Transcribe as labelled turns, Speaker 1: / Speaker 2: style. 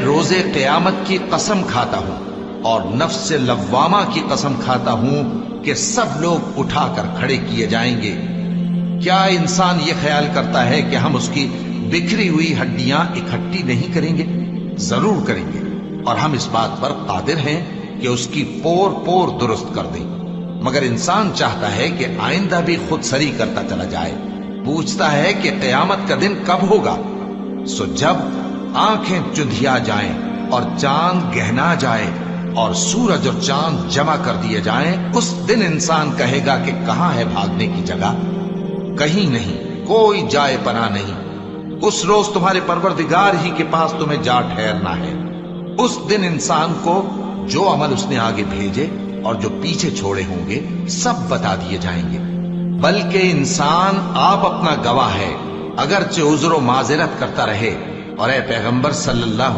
Speaker 1: روز قیامت کی قسم کھاتا ہوں اور نفس لوامہ کی قسم کھاتا ہوں کہ سب لوگ اٹھا کر کھڑے کیے جائیں گے۔ کیا انسان یہ خیال کرتا ہے کہ ہم اس کی بکھری ہوئی ہڈیاں اکٹھی نہیں کریں گے؟ ضرور کریں گے، اور ہم اس بات پر قادر ہیں کہ اس کی پور پور درست کر دیں۔ مگر انسان چاہتا ہے کہ آئندہ بھی خود سری کرتا چلا جائے، پوچھتا ہے کہ قیامت کا دن کب ہوگا۔ سو جب آنکھیں چندھیا جائیں اور چاند گہنا جائے اور سورج اور چاند جمع کر دیے جائیں، اس دن انسان کہے گا کہ کہاں ہے بھاگنے کی جگہ؟ کہیں نہیں، کوئی جائے پناہ نہیں۔ اس روز تمہارے پروردگار ہی کے پاس تمہیں جا ٹھہرنا ہے۔ اس دن انسان کو جو عمل اس نے آگے بھیجے اور جو پیچھے چھوڑے ہوں گے سب بتا دیے جائیں گے۔ بلکہ انسان آپ اپنا گواہ ہے، اگرچہ عذر و معذرت کرتا رہے۔ اور اے پیغمبر صلی اللہ